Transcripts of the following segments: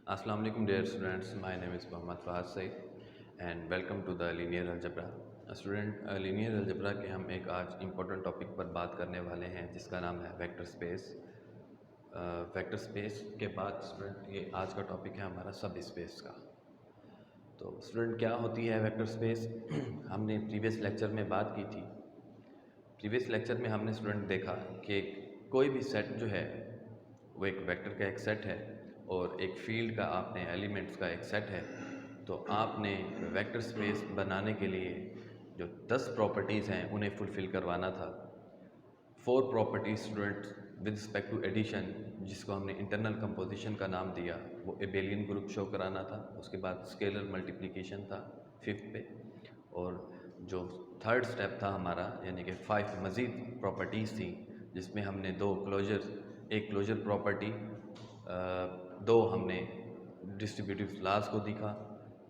Assalamu alaikum dear students, my name is Mohammad Fahad Said and welcome to the linear algebra. Student linear algebra के हम एक आज important topic पर बात करने वाले हैं जिसका नाम है वेक्टर स्पेस। वेक्टर स्पेस के बाद स्टूडेंट ये आज का टॉपिक है हमारा सब स्पेस का। तो स्टूडेंट क्या होती है वेक्टर स्पेस हमने प्रीवियस लेक्चर में बात की थी। प्रीवियस लेक्चर में हमने स्टूडेंट देखा कि कोई भी सेट जो है वो एक वेक्टर का एक सेट है और एक फील्ड का आपने एलिमेंट्स का एक सेट है। तो आपने वेक्टर स्पेस बनाने के लिए जो 10 प्रॉपर्टीज़ हैं उन्हें फुलफ़िल करवाना था। 4 properties student with respect to addition, जिसको हमने इंटरनल कंपोजिशन का नाम दिया, वो एबेलियन ग्रुप शो कराना था। उसके बाद स्केलर मल्टीप्लिकेशन था 5th पे, और जो 3rd स्टेप था हमारा यानी कि 5 मज़ीद प्रॉपर्टीज़ थी जिसमें हमने 2 क्लोजर, एक क्लोजर प्रॉपर्टी, 2 हमने डिस्ट्रीब्यूटिव क्लास को दिखा,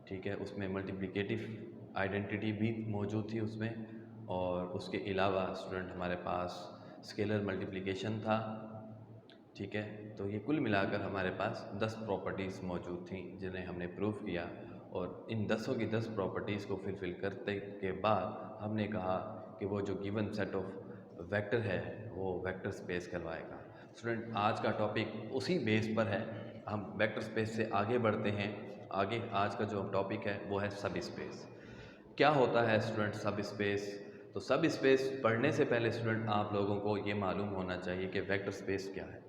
ठीक है। उसमें मल्टीप्लिकेटिव आइडेंटिटी भी मौजूद थी उसमें, और उसके अलावा स्टूडेंट हमारे पास स्केलर मल्टीप्लिकेशन था, ठीक है। तो ये कुल मिलाकर हमारे पास 10 प्रॉपर्टीज़ मौजूद थी जिन्हें हमने प्रूव किया, और इन 10 की 10 प्रॉपर्टीज़ को फुलफ़िल करते के बाद हमने कहा कि वो जो गिवन सेट ऑफ वेक्टर है वो वेक्टर स्पेस कहलाएगा। स्टूडेंट आज का टॉपिक उसी बेस पर है। हम वेक्टर स्पेस से आगे बढ़ते हैं। आगे आज का जो टॉपिक है वो है सब स्पेस। क्या होता है स्टूडेंट सब स्पेस? तो सब स्पेस पढ़ने से पहले स्टूडेंट आप लोगों को ये मालूम होना चाहिए कि वेक्टर स्पेस क्या है।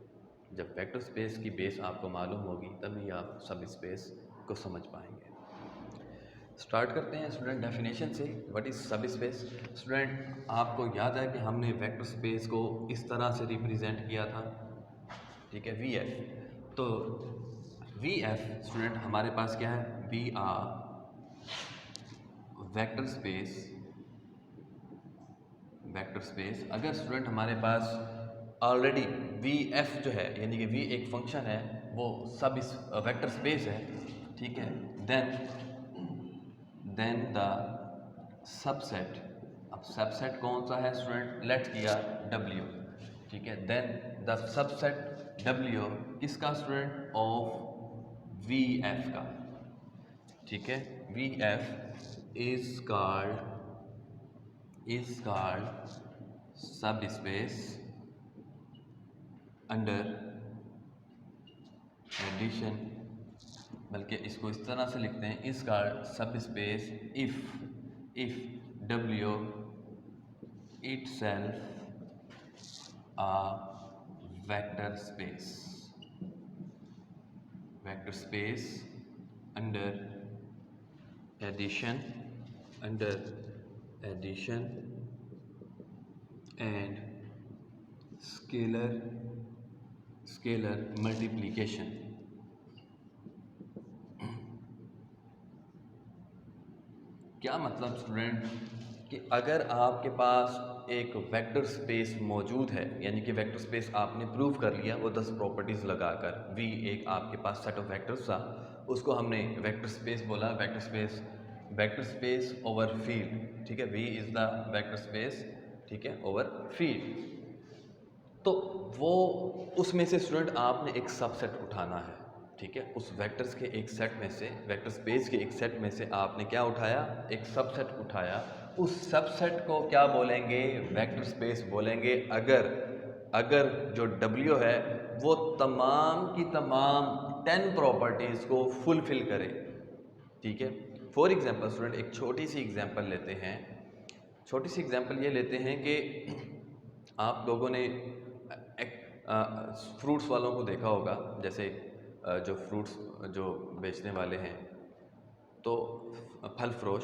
जब वेक्टर स्पेस की बेस आपको मालूम होगी तभी आप सब स्पेस को समझ पाएंगे। स्टार्ट करते हैं स्टूडेंट डेफिनेशन से। व्हाट इज़ सब स्पेस? स्टूडेंट आपको याद है कि हमने वेक्टर स्पेस को इस तरह से रिप्रेजेंट किया था, ठीक है, वी एफ। तो वी एफ स्टूडेंट हमारे पास क्या है? V are vector space. Vector space अगर स्टूडेंट हमारे पास ऑलरेडी वी एफ जो है यानी कि वी एक फंक्शन है वो सब इस वेक्टर स्पेस है, ठीक है, देन द सबसेट। अब सबसेट कौन सा है स्टूडेंट? लेट्स किया W, ठीक है। देन द सबसेट W किसका स्टूडेंट? ऑफ वी एफ का, ठीक है। V F is called subspace under addition, बल्कि इसको इस तरह से लिखते हैं, is called subspace if W itself a vector space under addition and scalar multiplication। क्या मतलब स्टूडेंट कि अगर आपके पास एक वेक्टर स्पेस मौजूद है यानी कि वेक्टर स्पेस आपने प्रूव कर लिया वो 10 प्रॉपर्टीज़ लगाकर, वी एक आपके पास सेट ऑफ वेक्टर्स था, उसको हमने वेक्टर स्पेस बोला। वेक्टर स्पेस ओवर फील्ड, ठीक है। V is the vector space, ठीक है, ओवर फील्ड। तो वो उसमें से स्टूडेंट आपने एक सबसेट उठाना है, ठीक है। उस वेक्टर्स के एक सेट में से, वेक्टर स्पेस के एक सेट में से आपने क्या उठाया? एक सबसेट उठाया। उस सबसेट को क्या बोलेंगे? वेक्टर स्पेस बोलेंगे अगर जो W है वो तमाम की तमाम 10 प्रॉपर्टीज़ को फुलफिल करे, ठीक है। फॉर एग्जांपल स्टूडेंट एक छोटी सी एग्जांपल लेते हैं। छोटी सी एग्जांपल ये लेते हैं कि आप लोगों ने फ्रूट्स वालों को देखा होगा, जैसे जो फ्रूट्स जो बेचने वाले हैं, तो फल फरोश,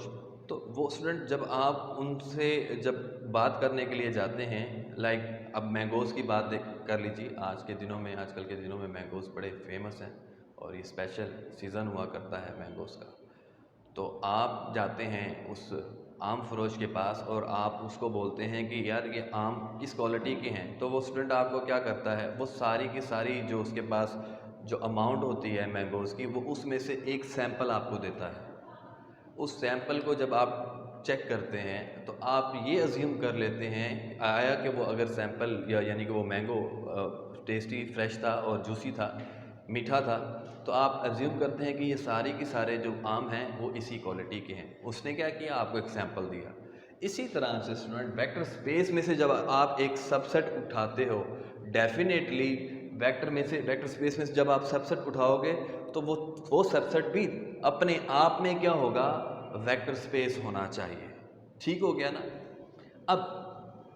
तो वो स्टूडेंट जब आप उनसे जब बात करने के लिए जाते हैं, लाइक अब मैंगोज़ की बात कर लीजिए। आजकल के दिनों में मैंगोज़ बड़े फेमस हैं और ये स्पेशल सीज़न हुआ करता है मैंगोज़ का। तो आप जाते हैं उस आम फरोश के पास और आप उसको बोलते हैं कि यार ये आम किस क्वालिटी के हैं, तो वो स्टूडेंट आपको क्या करता है? वो सारी की सारी जो उसके पास जो अमाउंट होती है मैंगोज़ की, वो उसमें से एक सैंपल आपको देता है। उस सैंपल को जब आप चेक करते हैं तो आप ये अज्यूम कर लेते हैं आया कि वो अगर सैंपल यानी कि वो मैंगो टेस्टी फ्रेश था और जूसी था, मीठा था, तो आप एज्यूम करते हैं कि ये सारे के सारे जो आम हैं वो इसी क्वालिटी के हैं। उसने क्या किया, आपको एग्जाम्पल दिया। इसी तरह से स्टूडेंट वेक्टर स्पेस में से जब आप एक सबसेट उठाते हो, डेफिनेटली वेक्टर स्पेस में से जब आप सबसेट उठाओगे तो वो सबसेट भी अपने आप में क्या होगा, वेक्टर स्पेस होना चाहिए। ठीक हो गया ना। अब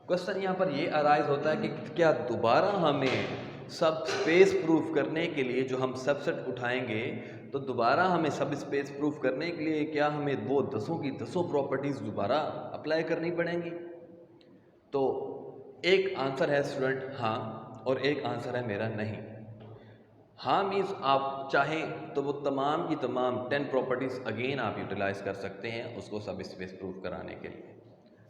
क्वेश्चन यहाँ पर ये अराइज होता है कि क्या दोबारा हमें सब स्पेस प्रूफ करने के लिए जो हम सबसेट उठाएंगे, तो दोबारा हमें सब स्पेस प्रूफ करने के लिए क्या हमें वो दसों की दसों प्रॉपर्टीज दोबारा अप्लाई करनी पड़ेंगी? तो एक आंसर है स्टूडेंट हाँ, और एक आंसर है मेरा नहीं। हाँ मीन्स आप चाहें तो वो तमाम की तमाम 10 प्रॉपर्टीज अगेन आप यूटिलाइज कर सकते हैं उसको सब स्पेस प्रूफ कराने के लिए।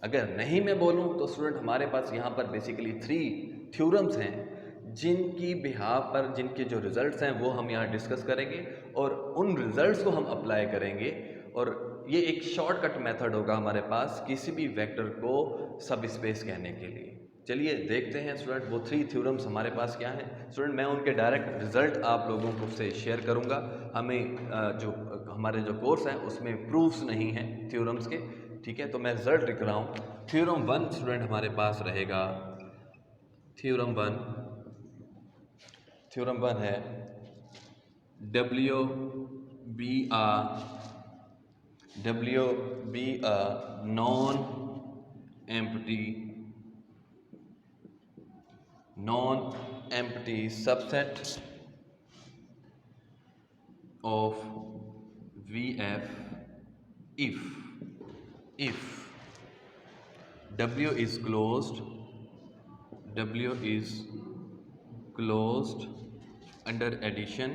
अगर नहीं मैं बोलूं तो स्टूडेंट हमारे पास यहाँ पर बेसिकली 3 थ्योरम्स हैं जिनकी बिहाफ पर जिनके जो रिजल्ट्स हैं वो हम यहाँ डिस्कस करेंगे और उन रिजल्ट्स को हम अप्लाई करेंगे। और ये एक शॉर्टकट मेथड होगा हमारे पास किसी भी वेक्टर को सब स्पेस कहने के लिए। चलिए देखते हैं स्टूडेंट वो 3 थ्योरम्स हमारे पास क्या हैं। स्टूडेंट मैं उनके डायरेक्ट रिजल्ट आप लोगों को से शेयर करूंगा। हमें जो हमारे जो कोर्स है उसमें प्रूफ्स नहीं हैं थ्योरम्स के, ठीक है। तो मैं रिजल्ट लिख रहा हूँ। थ्योरम 1 स्टूडेंट हमारे पास रहेगा, थ्योरम 1 है W be a non-empty subset of VF if W is closed under addition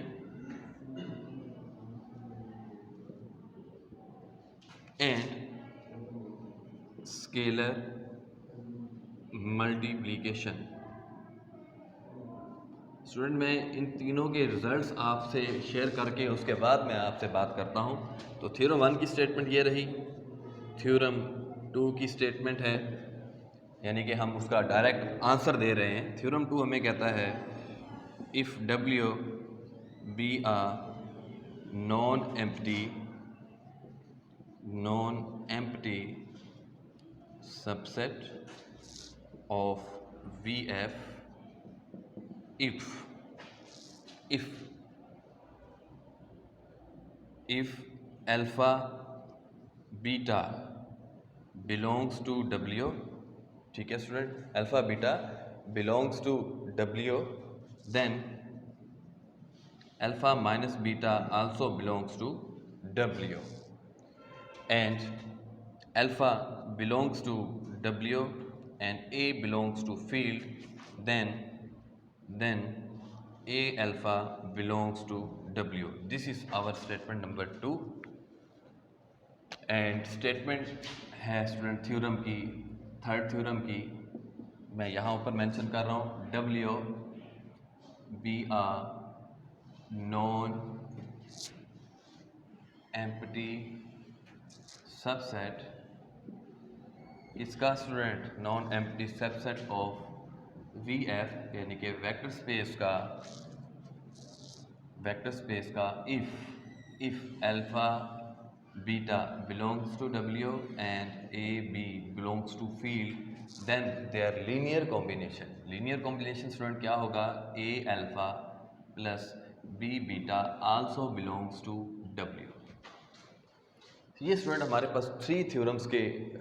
and scalar multiplication. Student मैं इन तीनों के रिजल्ट्स आपसे शेयर करके उसके बाद मैं आपसे बात करता हूँ। तो थ्योरम 1 की स्टेटमेंट ये रही, थ्योरम 2 की स्टेटमेंट है, यानी कि हम उसका डायरेक्ट आंसर दे रहे हैं। थ्योरम 2 हमें कहता है if W be a non-empty subset of VF if alpha beta belongs to W, ठीक है student, alpha beta belongs to W, then alpha minus beta also belongs to W, and alpha belongs to W and A belongs to field, then A alpha belongs to W. This is our statement number 2 and statement है student theorem की, third theorem की मैं यहाँ ऊपर mention कर रहा हूँ, W be a non-empty subset, इसका student non empty subset of VF यानी कि वेक्टर स्पेस का if alpha beta belongs to W and A B belongs to field, then there linear combination student क्या होगा, A alpha plus B beta also belongs to W। ये student हमारे पास 3 theorems के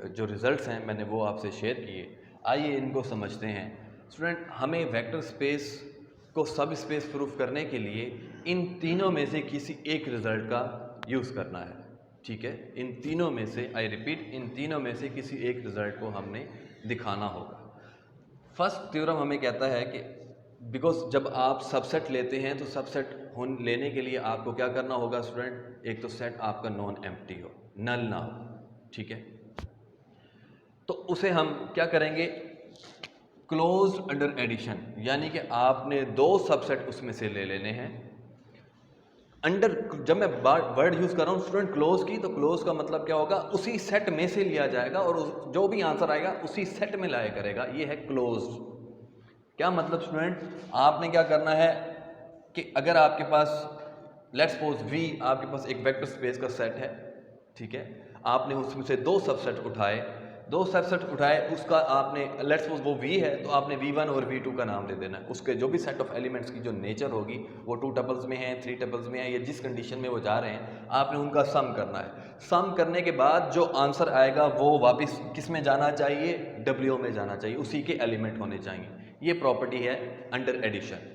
जो रिजल्ट्स हैं मैंने वो आपसे शेयर किए। आइए इनको समझते हैं। स्टूडेंट हमें वेक्टर स्पेस को सब स्पेस प्रूफ करने के लिए इन तीनों में से किसी एक रिजल्ट का यूज़ करना है, ठीक है। इन तीनों में से, आई रिपीट, इन तीनों में से किसी एक रिजल्ट को हमने दिखाना होगा। फर्स्ट थ्योरम हमें कहता है कि बिकॉज जब आप सबसेट लेते हैं तो सबसेट लेने के लिए आपको क्या करना होगा स्टूडेंट, एक तो सेट आपका नॉन एम्प्टी हो, नल ना हो, ठीक है। तो उसे हम क्या करेंगे, क्लोज्ड अंडर एडिशन, यानी कि आपने 2 सबसेट उसमें से ले लेने हैं। अंडर, जब मैं वर्ड यूज कर रहा हूँ स्टूडेंट क्लोज की, तो क्लोज का मतलब क्या होगा, उसी सेट में से लिया जाएगा और जो भी आंसर आएगा उसी सेट में लाया करेगा, ये है क्लोज। क्या मतलब स्टूडेंट, आपने क्या करना है कि अगर आपके पास लेट्स सपोज V आपके पास एक वेक्टर स्पेस का सेट है, ठीक है, आपने उसमें से दो सबसेट उठाए, उसका आपने लेट्स सपोज वो V है तो आपने V1 और V2 का नाम दे देना है। उसके जो भी सेट ऑफ एलिमेंट्स की जो नेचर होगी, वो 2 टपल्स में है, 3 टपल्स में है, या जिस कंडीशन में वो जा रहे हैं, आपने उनका सम करना है। सम करने के बाद जो आंसर आएगा वो वापस किस में जाना चाहिए, W में जाना चाहिए, उसी के एलिमेंट होने चाहिए। ये प्रॉपर्टी है अंडर एडिशन।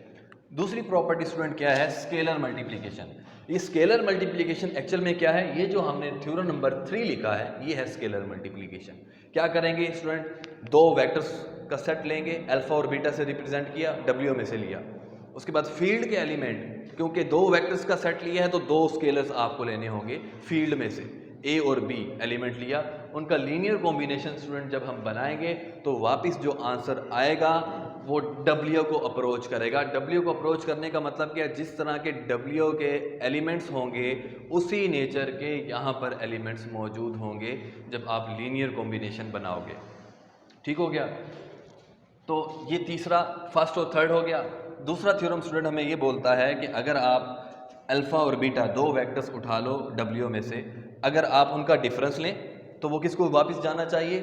दूसरी प्रॉपर्टी स्टूडेंट क्या है, स्केलर मल्टीप्लिकेशन। ये स्केलर मल्टीप्लिकेशन एक्चुअल में क्या है, ये जो हमने थ्योरम नंबर 3 लिखा है ये है स्केलर मल्टीप्लिकेशन। क्या करेंगे स्टूडेंट, दो वेक्टर्स का सेट लेंगे, अल्फा और बीटा से रिप्रेजेंट किया, W में से लिया। उसके बाद फील्ड के एलिमेंट, क्योंकि दो वेक्टर्स का सेट लिया है तो दो स्केलर्स आपको लेने होंगे फील्ड में से, A और B एलिमेंट लिया, उनका लीनियर कॉम्बिनेशन स्टूडेंट जब हम बनाएंगे तो वापस जो आंसर आएगा वो W को अप्रोच करेगा। W को अप्रोच करने का मतलब क्या है, जिस तरह के W के एलिमेंट्स होंगे उसी नेचर के यहाँ पर एलिमेंट्स मौजूद होंगे जब आप लीनियर कॉम्बिनेशन बनाओगे। ठीक हो गया, तो ये तीसरा, फर्स्ट और थर्ड हो गया। दूसरा थ्योरम स्टूडेंट हमें ये बोलता है कि अगर आप अल्फा और बीटा दो वेक्टर्स उठा लो W में से, अगर आप उनका डिफरेंस लें तो वो किसको वापस जाना चाहिए,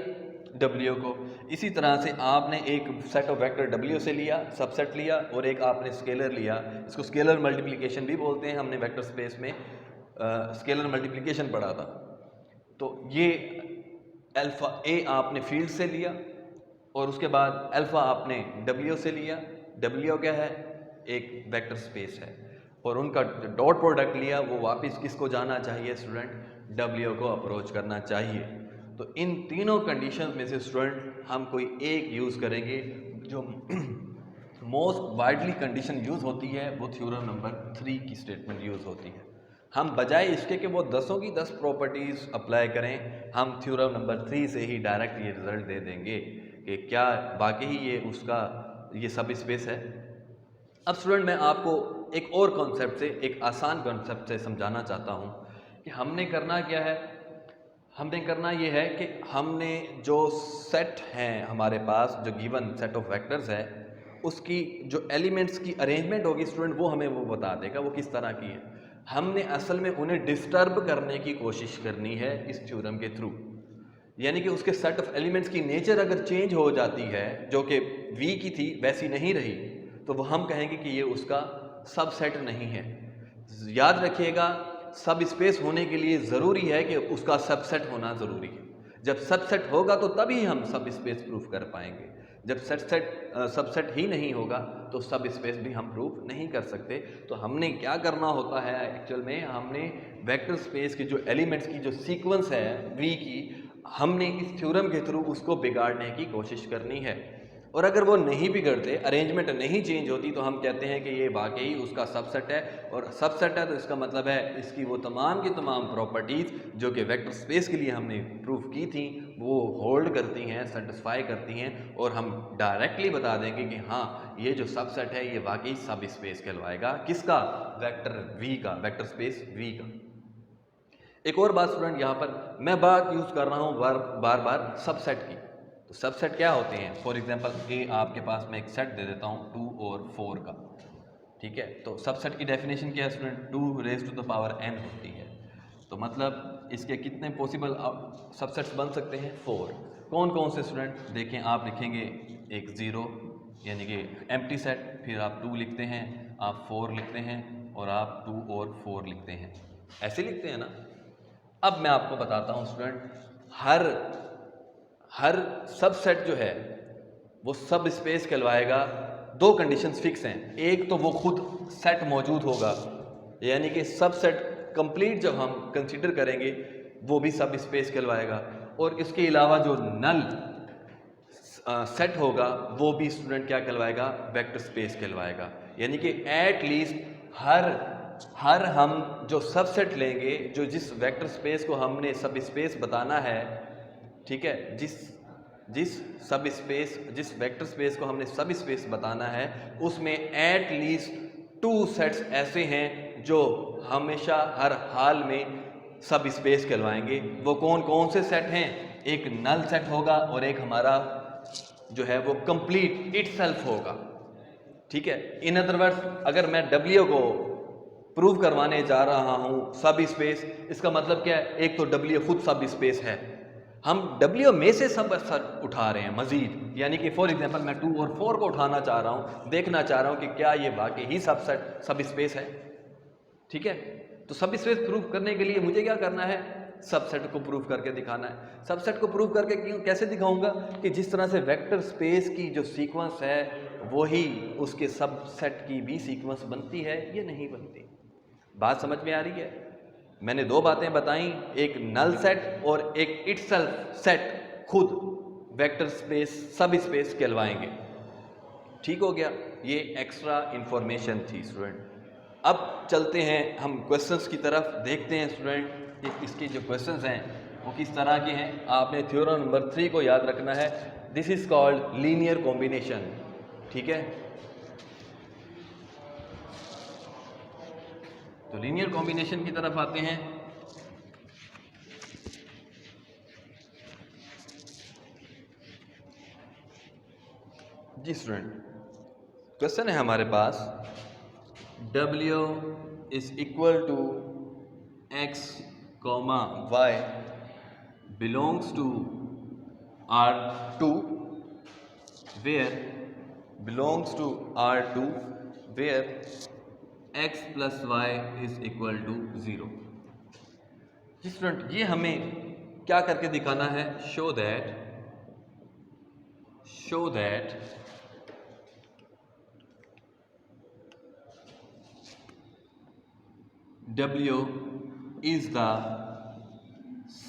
W को। इसी तरह से आपने एक सेट ऑफ वेक्टर W से लिया, सबसेट लिया, और एक आपने स्केलर लिया, इसको स्केलर मल्टीप्लिकेशन भी बोलते हैं, हमने वेक्टर स्पेस में स्केलर मल्टीप्लिकेशन पढ़ा था। तो ये अल्फा A आपने फील्ड से लिया और उसके बाद अल्फा आपने W से लिया। W क्या है, एक वेक्टर स्पेस है, और उनका डॉट प्रोडक्ट लिया, वो वापस किसको जाना चाहिए स्टूडेंट, W को अप्रोच करना चाहिए। तो इन तीनों कंडीशंस में से स्टूडेंट हम कोई एक यूज़ करेंगे। जो मोस्ट वाइडली कंडीशन यूज़ होती है वो थ्योरम नंबर 3 की स्टेटमेंट यूज़ होती है। हम बजाय इसके कि वो 10 की 10 प्रॉपर्टीज़ अप्लाई करें, हम थ्योरम नंबर 3 से ही डायरेक्ट ये रिजल्ट दे देंगे कि क्या वाकई ये उसका ये सब स्पेस है। अब स्टूडेंट मैं आपको एक और कॉन्सेप्ट से, एक आसान कॉन्सेप्ट से समझाना चाहता हूँ कि हमने करना क्या है। हमने करना ये है कि हमने जो सेट हैं हमारे पास, जो गिवन सेट ऑफ वेक्टर्स है, उसकी जो एलिमेंट्स की अरेंजमेंट होगी स्टूडेंट, वो हमें वो बता देगा वो किस तरह की है। हमने असल में उन्हें डिस्टर्ब करने की कोशिश करनी है इस थ्योरम के थ्रू। यानी कि उसके सेट ऑफ एलिमेंट्स की नेचर अगर चेंज हो जाती है, जो कि V की थी वैसी नहीं रही, तो वो हम कहेंगे कि ये उसका सबसेट नहीं है। याद रखिएगा, सब स्पेस होने के लिए ज़रूरी है कि उसका सबसेट होना ज़रूरी है। जब सबसेट होगा तो तभी हम सब स्पेस प्रूफ कर पाएंगे। जब सबसेट ही नहीं होगा तो सब स्पेस भी हम प्रूफ नहीं कर सकते। तो हमने क्या करना होता है एक्चुअल में, हमने वेक्टर स्पेस के जो एलिमेंट्स की जो सीक्वेंस है V की, हमने इस थ्योरम के थ्रू उसको बिगाड़ने की कोशिश करनी है। और अगर वो नहीं बिगड़ते, अरेंजमेंट नहीं चेंज होती, तो हम कहते हैं कि ये वाकई उसका सबसेट है। और सबसेट है तो इसका मतलब है इसकी वो तमाम की तमाम प्रॉपर्टीज़ जो कि वेक्टर स्पेस के लिए हमने प्रूफ की थी वो होल्ड करती हैं, सेटिस्फाई करती हैं, और हम डायरेक्टली बता देंगे कि हाँ ये जो सबसेट है ये वाकई सब स्पेस कहलवाएगा। किसका, वेक्टर V का, वेक्टर स्पेस V का। एक और बात स्टूडेंट, यहाँ पर मैं बात यूज़ कर रहा हूँ बार बार सबसेट की। तो सबसेट क्या होते हैं, फॉर एग्जांपल A आपके पास मैं एक सेट दे देता हूँ 2 और 4 का, ठीक है। तो सबसेट की डेफिनेशन क्या है student, 2 raise to the power n होती है। तो मतलब इसके कितने पॉसिबल सबसेट्स बन सकते हैं, 4। कौन कौन से स्टूडेंट, देखें आप लिखेंगे एक 0 यानी कि एम्प्टी सेट, फिर आप 2 लिखते हैं, आप 4 लिखते हैं, और आप 2 और 4 लिखते हैं, ऐसे लिखते हैं ना। अब मैं आपको बताता हूँ स्टूडेंट, हर सबसेट जो है वो सब स्पेस कहलवाएगा। 2 कंडीशंस फिक्स हैं, एक तो वो खुद सेट मौजूद होगा, यानी कि सबसेट कंप्लीट जब हम कंसीडर करेंगे वो भी सब स्पेस कहलवाएगा, और इसके अलावा जो नल सेट होगा वो भी स्टूडेंट क्या कहलवाएगा, वेक्टर स्पेस कहलवाएगा। यानी कि एट लीस्ट हर हम जो सबसेट लेंगे, जो जिस वेक्टर स्पेस को हमने सब स्पेस बताना है, ठीक है, जिस वेक्टर स्पेस को हमने सब स्पेस बताना है, उसमें एट लीस्ट 2 सेट्स ऐसे हैं जो हमेशा हर हाल में सब स्पेस कहलवाएंगे। वो कौन कौन से सेट हैं, एक नल सेट होगा और एक हमारा जो है वो कंप्लीट इटसेल्फ होगा, ठीक है। इन अदर वर्ड्स, अगर मैं W को प्रूव करवाने जा रहा हूँ सब स्पेस। इसका मतलब क्या है, एक तो W खुद सब स्पेस है, हम W में से सब सेट उठा रहे हैं मजीद, यानी कि फॉर एग्जांपल मैं 2 और 4 को उठाना चाह रहा हूँ, देखना चाह रहा हूँ कि क्या ये वाकई ही सब स्पेस है। ठीक है, तो सब स्पेस प्रूव करने के लिए मुझे क्या करना है, सबसेट को प्रूव करके दिखाना है। सबसेट को प्रूव करके कैसे दिखाऊंगा कि जिस तरह से वेक्टर स्पेस की जो सीक्वेंस है वही उसके सबसेट की भी सीक्वेंस बनती है या नहीं बनती। बात समझ में आ रही है? मैंने दो बातें बताई, एक नल सेट और एक इटसेल्फ सेट खुद वेक्टर स्पेस सब स्पेस कहलवाएंगे। ठीक हो गया, ये एक्स्ट्रा इंफॉर्मेशन थी स्टूडेंट। अब चलते हैं हम क्वेश्चंस की तरफ, देखते हैं स्टूडेंट कि इसके जो क्वेश्चंस हैं वो किस तरह के हैं। आपने थ्योरम नंबर 3 को याद रखना है, this is called linear combination. ठीक है, तो लीनियर कॉम्बिनेशन की तरफ आते हैं। जी स्टूडेंट, क्वेश्चन है हमारे पास, W is equal to x, y belongs to R2 where x plus y is equal to 0। जी स्टूडेंट, ये हमें क्या करके दिखाना है, show that W is the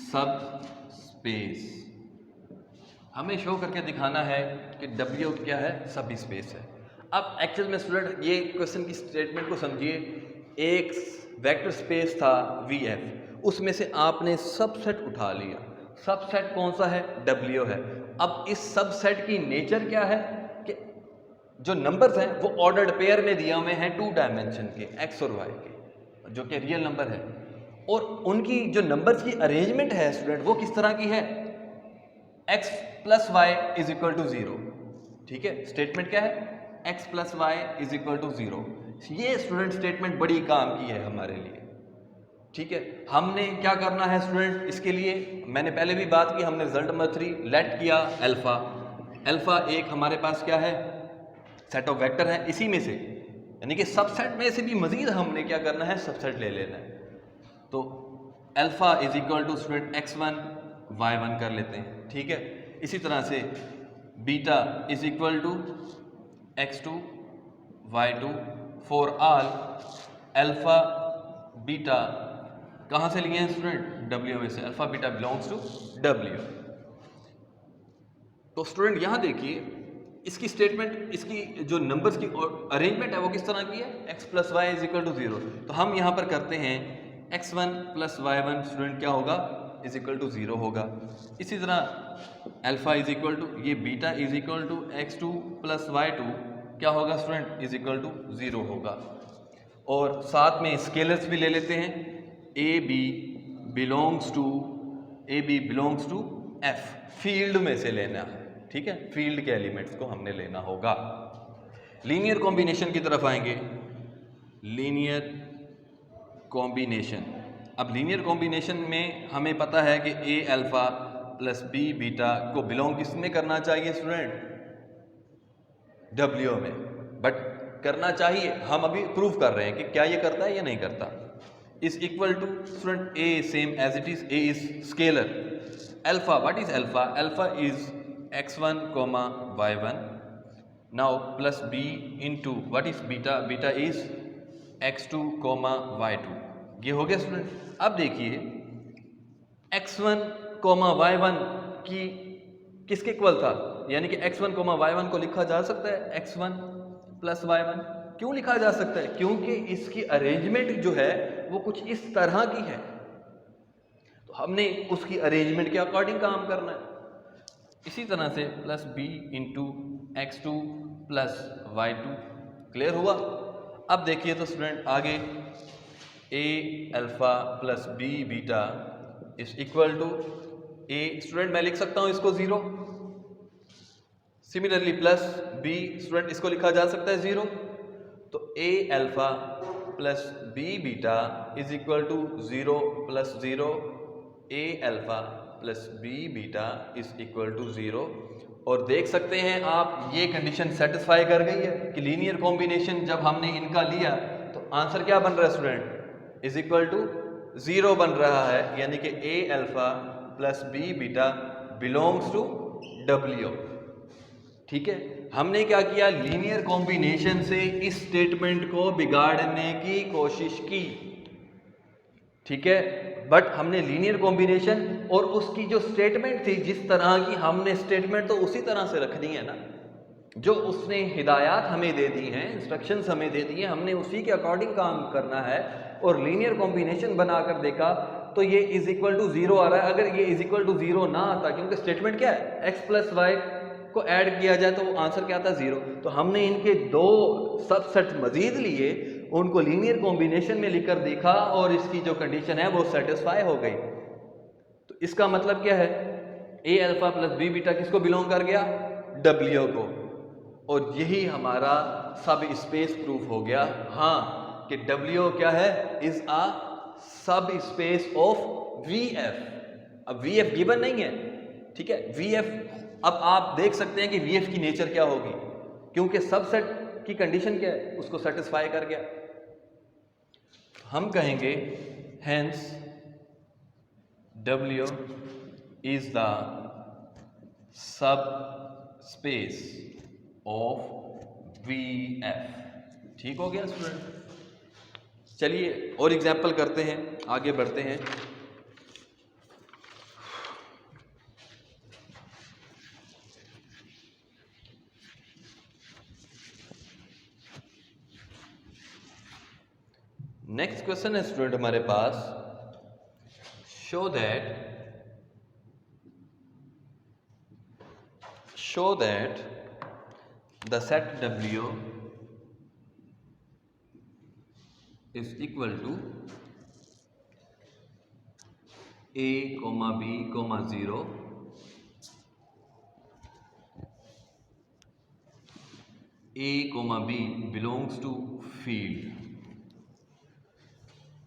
subspace. हमें शो करके दिखाना है कि W क्या है, सब स्पेस है। अब एक्चुअल में स्टूडेंट ये क्वेश्चन की स्टेटमेंट को समझिए, एक वेक्टर स्पेस था VF, उसमें से आपने सबसेट उठा लिया। सबसेट कौन सा है, W है। अब इस सबसेट की नेचर क्या है कि जो नंबर्स हैं वो ऑर्डर्ड पेयर में दिए हुए हैं 2 डायमेंशन के, x और y के, जो कि रियल नंबर है, और उनकी जो नंबर्स की अरेंजमेंट है स्टूडेंट वो किस तरह की है, x plus y is equal to 0। ठीक है, स्टेटमेंट क्या है, x plus y is equal to 0। ये स्टूडेंट स्टेटमेंट बड़ी काम की है हमारे लिए। ठीक है, हमने क्या करना है स्टूडेंट, इसके लिए मैंने पहले भी बात की, हमने रिजल्ट नंबर 3 लेट किया अल्फा एक हमारे पास क्या है, सेट ऑफ वेक्टर है, इसी में से यानी कि सबसेट में से भी मजीद हमने क्या करना है, सबसेट ले लेना है। तो alpha is equal to student x1 y1 कर लेते हैं। ठीक है, इसी तरह से beta is equal to x2 y2 for all alpha beta कहाँ से लिए हैं स्टूडेंट, W में से, alpha beta belongs to W। तो स्टूडेंट यहाँ देखिए इसकी स्टेटमेंट, इसकी जो नंबर्स की अरेंजमेंट है वो किस तरह की है, x plus y is equal to 0। तो हम यहाँ पर करते हैं x1 प्लस y1 स्टूडेंट क्या होगा, इज इक्वल टू 0 होगा। इसी तरह अल्फा इज इक्वल टू, ये beta is equal to x2 plus y2 क्या होगा स्टूडेंट, इज इक्वल टू 0 होगा। और साथ में स्केलर्स भी ले लेते हैं, A B belongs to f, field में से लेना है। ठीक है, फील्ड के एलिमेंट्स को हमने लेना होगा। लीनियर कॉम्बिनेशन की तरफ आएंगे, लीनियर कॉम्बिनेशन। अब लीनियर कॉम्बिनेशन में हमें पता है कि a alpha plus b beta को बिलोंग किस में करना चाहिए स्टूडेंट, W में, बट करना चाहिए, हम अभी प्रूव कर रहे हैं कि क्या ये करता है या नहीं करता। Is equal to student a same as it is, a is scalar, alpha what is alpha, alpha is x1 y1 now plus b into what is beta, beta is x2 y2। ये हो गया student. अब देखिए x1 y1 की किसके equal था, यानी कि x1 y1 को लिखा जा सकता है x1 प्लस y1। क्यों लिखा जा सकता है, क्योंकि इसकी अरेंजमेंट जो है वो कुछ इस तरह की है, तो हमने उसकी अरेंजमेंट के अकॉर्डिंग काम करना है। इसी तरह से plus b into x2 plus y2, clear हुआ। अब देखिए तो स्टूडेंट आगे a alpha plus b beta is equal to a, student मैं लिख सकता हूं इसको 0, सिमिलरली प्लस b स्टूडेंट इसको लिखा जा सकता है 0। तो a alpha plus B beta is equal to 0 plus 0, A alpha plus B beta is equal to 0। और देख सकते हैं आप ये कंडीशन सेटिस्फाई कर गई है कि लीनियर कॉम्बिनेशन जब हमने इनका लिया तो आंसर क्या बन रहा है स्टूडेंट, इज इक्वल टू 0 बन रहा है, यानी कि A alpha plus B beta belongs to W. ठीक है, हमने क्या किया, लीनियर कॉम्बिनेशन से इस स्टेटमेंट को बिगाड़ने की कोशिश की। ठीक है, बट हमने लीनियर कॉम्बिनेशन और उसकी जो स्टेटमेंट थी, जिस तरह की हमने स्टेटमेंट तो उसी तरह से रखनी है ना, जो उसने हिदायत हमें दे दी हैं, इंस्ट्रक्शंस हमें दे दी हैं, हमने उसी के अकॉर्डिंग काम करना है। और लीनियर कॉम्बिनेशन बनाकर देखा तो ये इज इक्वल टू 0 आ रहा है। अगर ये इज इक्वल टू 0 ना आता, क्योंकि स्टेटमेंट क्या है, x प्लस वाई को ऐड किया जाए तो वो आंसर क्या आता है, 0। तो हमने इनके दो सबसेट मजीद लिए, उनको लीनियर कॉम्बिनेशन में लिखकर देखा और इसकी जो कंडीशन है वो सेटिस्फाई हो गई। तो इसका मतलब क्या है, ए अल्फा प्लस बी बीटा किसको बिलोंग कर गया, डब्ल्यू को। और यही हमारा सब स्पेस प्रूफ हो गया, हाँ, कि डब्ल्यू क्या है, इज अ सब स्पेस ऑफ वी एफ। अब वी एफ गिवन नहीं है, ठीक है, वी एफ, अब आप देख सकते हैं कि वी एफ की नेचर क्या होगी, क्योंकि सबसेट की कंडीशन क्या है, उसको सेटिस्फाई कर गया। हम कहेंगे hence W is the sub space of V F. ठीक हो गया स्टूडेंट। चलिए और एग्जाम्पल करते हैं, आगे बढ़ते हैं। नेक्स्ट क्वेश्चन है स्टूडेंट हमारे पास, show that the set W is equal to A, B, 0, A, B belongs to field।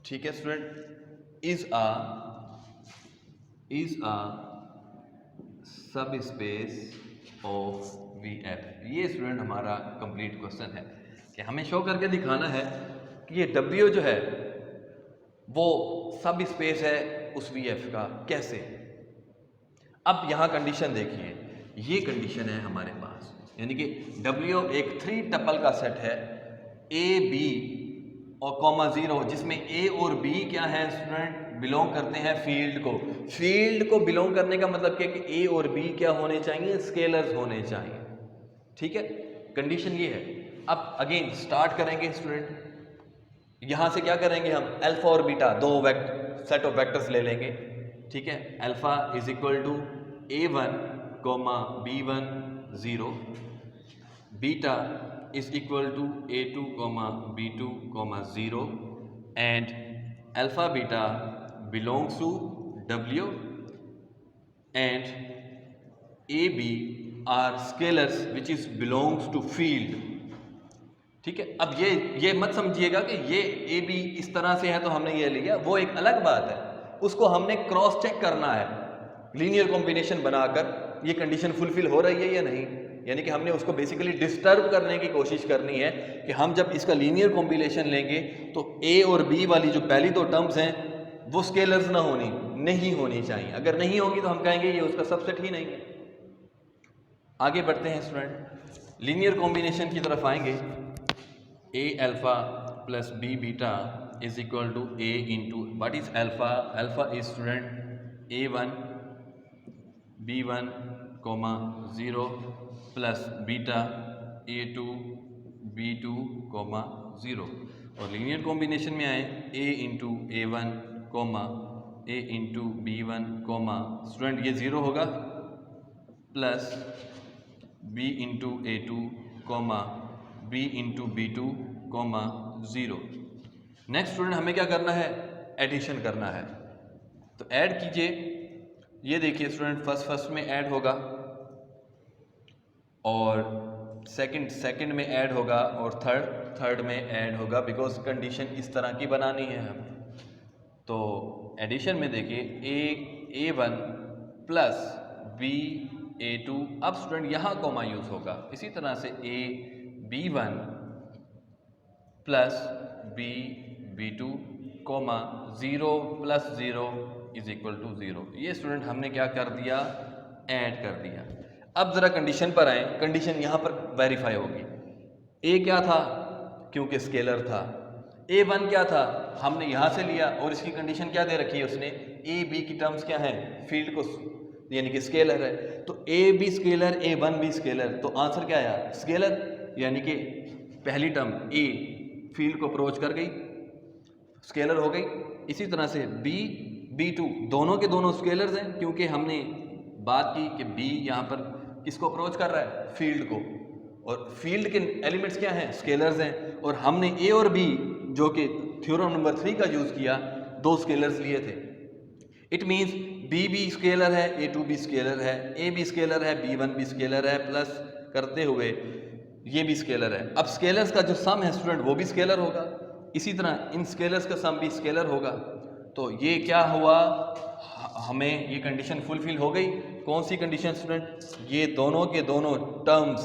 ठीक है स्टूडेंट, इज अ सब स्पेस ऑफ वी एफ। ये स्टूडेंट हमारा कंप्लीट क्वेश्चन है कि हमें शो करके दिखाना है कि ये डब्ल्यू जो है वो सब स्पेस है उस वी एफ का। कैसे, अब यहाँ कंडीशन देखिए, ये कंडीशन है हमारे पास, यानी कि डब्ल्यू एक 3 टपल का सेट है, ए बी और 0, जिसमें ए और बी क्या है स्टूडेंट, बिलोंग करते हैं फील्ड को। फील्ड को बिलोंग करने का मतलब क्या कि ए और बी क्या होने चाहिए, स्केलर्स होने चाहिए। ठीक है, कंडीशन ये है। अब अगेन स्टार्ट करेंगे स्टूडेंट, यहां से क्या करेंगे हम, अल्फा और बीटा दो सेट ऑफ वेक्टर्स ले लेंगे। ठीक है, alpha is equal to A1, B1, 0, beta is equal to A2, B2, 0, and alpha beta belongs to W and AB are scalars which is belongs to field। ठीक है, अब ये मत समझिएगा कि ये ए बी इस तरह से है तो हमने ये लिया, वो एक अलग बात है, उसको हमने क्रॉस चेक करना है लीनियर कॉम्बिनेशन बनाकर, ये कंडीशन फुलफिल हो रही है या नहीं। यानी कि हमने उसको बेसिकली डिस्टर्ब करने की कोशिश करनी है कि हम जब इसका लीनियर कॉम्बिनेशन लेंगे तो ए और बी वाली जो पहली दो टर्म्स हैं वो स्केलर्स नहीं होनी चाहिए। अगर नहीं होगी तो हम कहेंगे ये उसका सबसेट ही नहीं है। आगे बढ़ते हैं स्टूडेंट, लीनियर कॉम्बिनेशन की तरफ आएंगे। A alpha plus B beta is equal to A into, what is alpha, alpha is student A1, B1, 0 plus beta A2, B2, 0। और लीनियर कॉम्बिनेशन में आए A into A1, A into B1, student ये 0 होगा, plus B into A2, B into B2, 0। Next student हमें क्या करना है, addition करना है। तो ऐड कीजिए, ये देखिए स्टूडेंट फर्स्ट में ऐड होगा और सेकंड में ऐड होगा और थर्ड में ऐड होगा, बिकॉज कंडीशन इस तरह की बनानी है हमें। तो एडिशन में देखिए A1 प्लस B A2, अब स्टूडेंट यहाँ कॉमा यूज होगा। इसी तरह से B1 plus B2 comma 0 plus 0 is equal to 0। ये स्टूडेंट हमने क्या कर दिया, ऐड कर दिया। अब जरा कंडीशन पर आए, कंडीशन यहाँ पर वेरीफाई होगी। A क्या था, क्योंकि स्केलर था। A1 क्या था, हमने यहाँ से लिया, और इसकी कंडीशन क्या दे रखी है उसने, A B की टर्म्स क्या है, फील्ड को, यानी कि स्केलर है। तो A B स्केलर, A1 भी स्केलर, तो आंसर क्या आया, स्केलर। यानी कि पहली टर्म A फील्ड को अप्रोच कर गई, स्केलर हो गई। इसी तरह से B2 दोनों के दोनों स्केलर्स हैं, क्योंकि हमने बात की कि B यहाँ पर किसको अप्रोच कर रहा है, फील्ड को, और फील्ड के एलिमेंट्स क्या हैं, स्केलर्स हैं। और हमने A और B, जो कि थ्योरम नंबर 3 का यूज किया, दो स्केलर्स लिए थे। इट मींस B स्केलर है, A2 भी स्केलर है, A भी स्केलर है, B1 भी स्केलर है, प्लस करते हुए ये भी स्केलर है। अब स्केलर्स का जो सम है स्टूडेंट वो भी स्केलर होगा, इसी तरह इन स्केलर्स का सम भी स्केलर होगा। तो ये क्या हुआ, हमें ये कंडीशन फुलफिल हो गई। कौन सी कंडीशन स्टूडेंट, ये दोनों के दोनों टर्म्स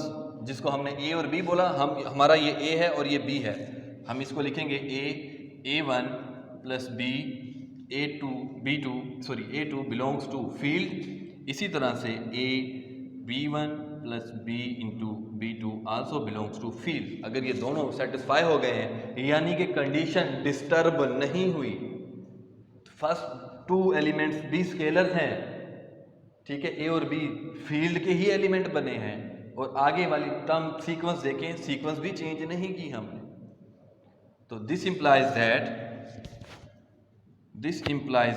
जिसको हमने A और B बोला, हमारा ये A है और ये B है, हम इसको लिखेंगे A1 plus A2 A2 belongs to field. इसी तरह से B1 plus B into B2 also belongs to field. अगर ये दोनों सेटिस्फाई हो गए हैं, यानी कि कंडीशन डिस्टर्ब नहीं हुई, फर्स्ट टू एलिमेंट्स भी स्केलर हैं, ठीक है, A और B फील्ड के ही एलिमेंट बने हैं, और आगे वाली टर्म सीक्वेंस देखें, सीक्वेंस भी चेंज नहीं की हमने। तो this implies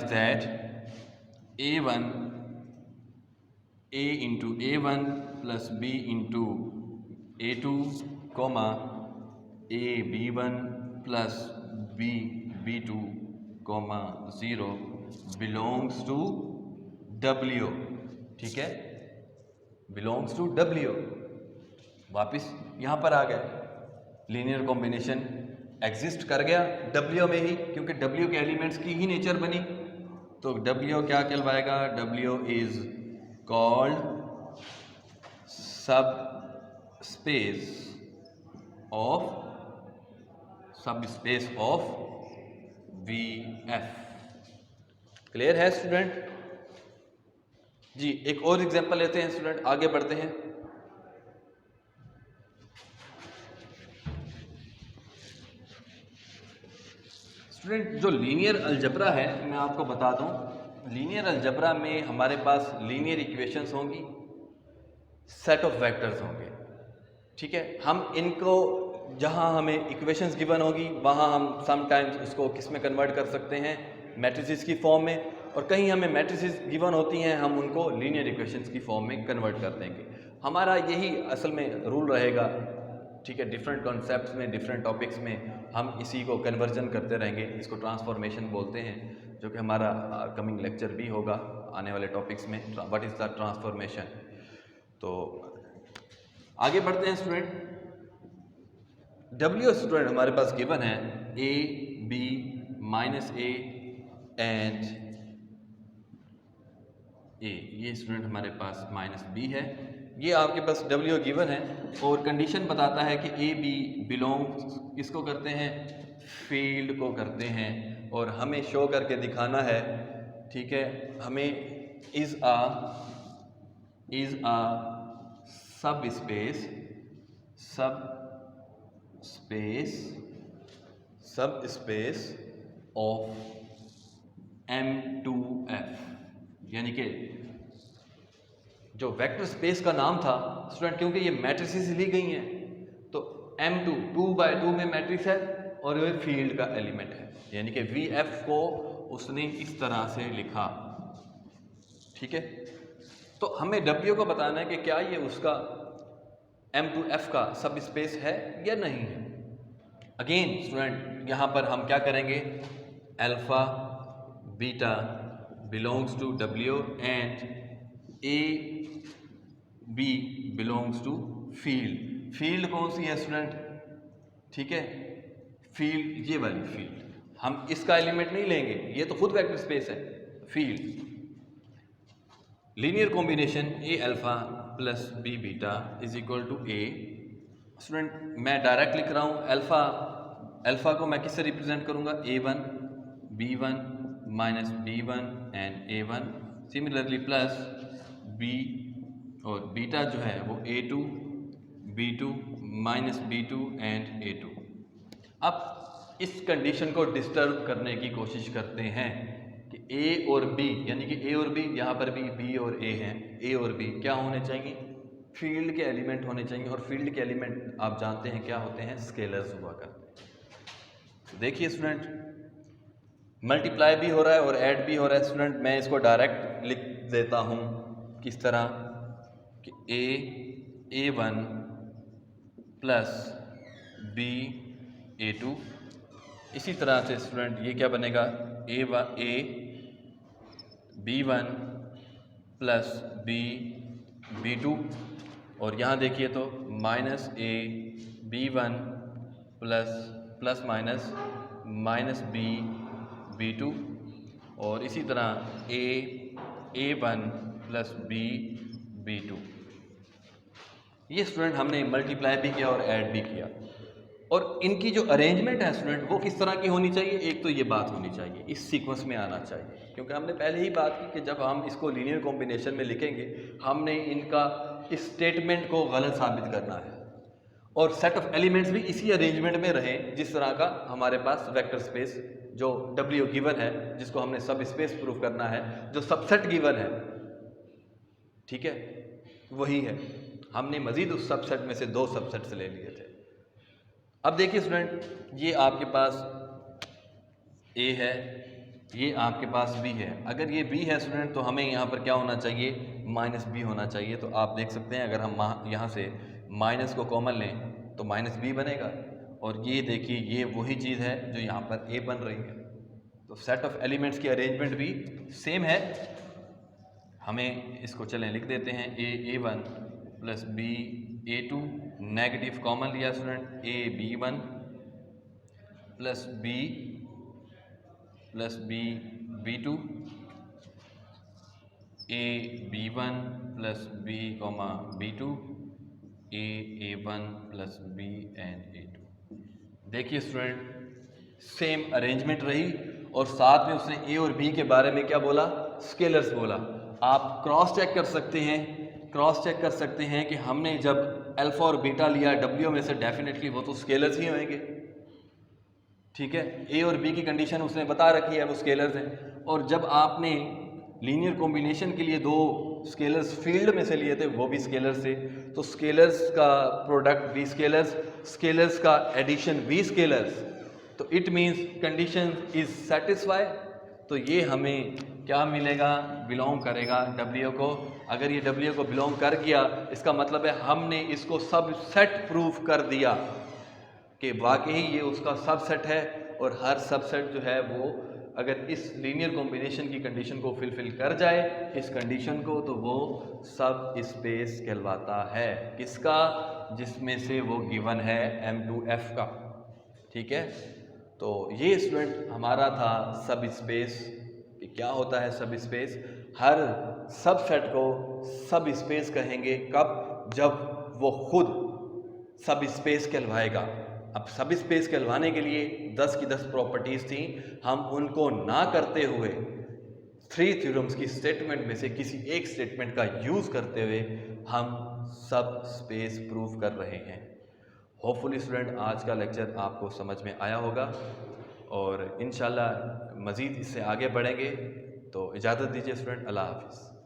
that A1 A into A1 plus B into A2 comma A B1 plus B B2 comma 0 belongs to W, ठीक है, बिलोंग्स टू W। वापिस यहाँ पर आ गए, लीनियर कॉम्बिनेशन एग्जिस्ट कर गया W में ही, क्योंकि W के एलिमेंट्स की ही नेचर बनी। तो W क्या कहलवाएगा, W इज कॉल्ड सब स्पेस ऑफ VF। क्लियर है स्टूडेंट जी। एक और एग्जांपल लेते हैं स्टूडेंट, आगे बढ़ते हैं। स्टूडेंट जो लीनियर अलजबरा है, मैं आपको बता दूं, लीनियर अलजबरा में हमारे पास लीनियर इक्वेशंस होंगी, सेट ऑफ वेक्टर्स होंगे, ठीक है। हम इनको, जहां हमें इक्वेशंस गिवन होगी, वहां हम समटाइम्स उसको किस में कन्वर्ट कर सकते हैं, मैट्रिसेस की फॉर्म में, और कहीं हमें मैट्रिसेस गिवन होती हैं, हम उनको लीनियर इक्वेशंस की फॉर्म में कन्वर्ट कर देंगे। हमारा यही असल में रूल रहेगा, ठीक है। डिफरेंट कॉन्सेप्ट्स में, डिफरेंट टॉपिक्स में हम इसी को कन्वर्जन करते रहेंगे। इसको ट्रांसफॉर्मेशन बोलते हैं, जो कि हमारा कमिंग लेक्चर भी होगा आने वाले टॉपिक्स में, व्हाट इज़ द ट्रांसफॉर्मेशन। तो आगे बढ़ते हैं स्टूडेंट। W स्टूडेंट हमारे पास गिवन है A B minus A and A, ये स्टूडेंट हमारे पास माइनस B है, ये आपके पास W गिवन है, और कंडीशन बताता है कि A B बिलोंग्स किसको करते हैं, फील्ड को करते हैं, और हमें शो करके दिखाना है, ठीक है। हमें इज आ सब स्पेस ऑफ M2F, यानी कि जो वेक्टर स्पेस का नाम था स्टूडेंट, क्योंकि ये मैट्रिसेस ली गई हैं, तो M2 2x2 में मैट्रिक्स है, और ये फील्ड का एलिमेंट है, यानी कि VF को उसने इस तरह से लिखा, ठीक है। तो हमें W को बताना है कि क्या ये उसका M2F का सब स्पेस है या नहीं है। अगेन स्टूडेंट यहाँ पर हम क्या करेंगे, alpha beta belongs to W and A B belongs to field. Field कौन सी है स्टूडेंट, ठीक है, फील्ड ये वाली फील्ड, हम इसका एलिमेंट नहीं लेंगे, ये तो खुद वेक्टर स्पेस है। Field linear combination A alpha plus B beta is equal to A. Student मैं डायरेक्ट लिख रहा हूँ, अल्फा को मैं किससे रिप्रेजेंट करूँगा, A1 B1 minus B1 and A1, similarly plus B और बीटा जो है वो A2 B2 minus B2 and A2। अब इस कंडीशन को डिस्टर्ब करने की कोशिश करते हैं कि A और B, यानी कि A और B, यहाँ पर भी B और A हैं, A और B क्या होने चाहिए, फील्ड के एलिमेंट होने चाहिए। और फील्ड के एलिमेंट आप जानते हैं क्या होते हैं, स्केलर्स हुआ करते हैं। देखिए स्टूडेंट, मल्टीप्लाई भी हो रहा है और ऐड भी हो रहा है। स्टूडेंट मैं इसको डायरेक्ट लिख देता हूँ किस तरह कि A1 प्लस B A2। इसी तरह से स्टूडेंट ये क्या बनेगा, A B1 plus B B2, और यहाँ देखिए तो minus A B1 plus minus minus B B2, और इसी तरह A1 प्लस B B2। ये स्टूडेंट हमने मल्टीप्लाई भी किया और ऐड भी किया। और इनकी जो अरेंजमेंट है स्टूडेंट वो किस तरह की होनी चाहिए, एक तो ये बात होनी चाहिए, इस सीक्वेंस में आना चाहिए, क्योंकि हमने पहले ही बात की कि जब हम इसको लीनियर कॉम्बिनेशन में लिखेंगे हमने इनका इस स्टेटमेंट को गलत साबित करना है, और सेट ऑफ एलिमेंट्स भी इसी अरेंजमेंट में रहे जिस तरह का हमारे पास वेक्टर स्पेस जो W गिवन है, जिसको हमने सब स्पेस प्रूफ करना है, जो सबसेट गिवन है, ठीक है, वही है। हमने मजीद उस सबसेट में से 2 सबसेट्स ले लिए थे। अब देखिए स्टूडेंट, ये आपके पास A है, ये आपके पास B है। अगर ये B है स्टूडेंट तो हमें यहाँ पर क्या होना चाहिए, माइनस B होना चाहिए। तो आप देख सकते हैं अगर हम यहाँ से माइनस को कॉमन लें तो माइनस B बनेगा, और ये देखिए ये वही चीज़ है जो यहाँ पर A बन रही है। तो सेट ऑफ एलिमेंट्स की अरेंजमेंट भी सेम है। हमें इसको चलें लिख देते हैं, A1 plus B A2, negative common लिया student, A B1 plus B B2, A B1 plus B B2, A1 plus B and A2। देखिए स्टूडेंट सेम अरेंजमेंट रही, और साथ में उसने A और B के बारे में क्या बोला, स्केलर्स बोला। आप क्रॉस चेक कर सकते हैं कि हमने जब अल्फा और बीटा लिया W में से, डेफिनेटली वो तो स्केलर्स ही होंगे, ठीक है। A और B की कंडीशन उसने बता रखी है, वो स्केलर्स हैं। और जब आपने लीनियर कॉम्बिनेशन के लिए 2 स्केलर्स फील्ड में से लिए थे, वो भी स्केलर्स थे। तो स्केलर्स का प्रोडक्ट भी स्केलर्स, स्केलर्स का एडिशन भी स्केलर्स। तो it means condition is satisfy. तो ये हमें क्या मिलेगा, बिलोंग करेगा W को। अगर ये W को बिलोंग कर गया, इसका मतलब है हमने इसको सबसेट प्रूफ कर दिया कि वाकई ये उसका सबसेट है, और हर सबसेट जो है वो अगर इस लीनियर कॉम्बिनेशन की कंडीशन को फिलफिल कर जाए, इस कंडीशन को, तो वो सब स्पेस कहलवाता है। किसका, जिसमें से वो गिवन है M2F का, ठीक है। तो ये स्टूडेंट हमारा था सब स्पेस कि क्या होता है सब स्पेस। हर सबसेट को सब स्पेस कहेंगे कब, जब वो खुद सब स्पेस कहलवाएगा। अब सब स्पेस कहलवाने के लिए 10 की 10 प्रॉपर्टीज़ थी, हम उनको ना करते हुए 3 थ्योरम्स की स्टेटमेंट में से किसी एक स्टेटमेंट का यूज़ करते हुए हम सब स्पेस प्रूव कर रहे हैं। होपफुली स्टूडेंट आज का लेक्चर आपको समझ में आया होगा, और इंशाल्लाह मज़ीद इससे आगे बढ़ेंगे। तो इजाज़त दीजिए स्टूडेंट, अल्लाह हाफ़िज़।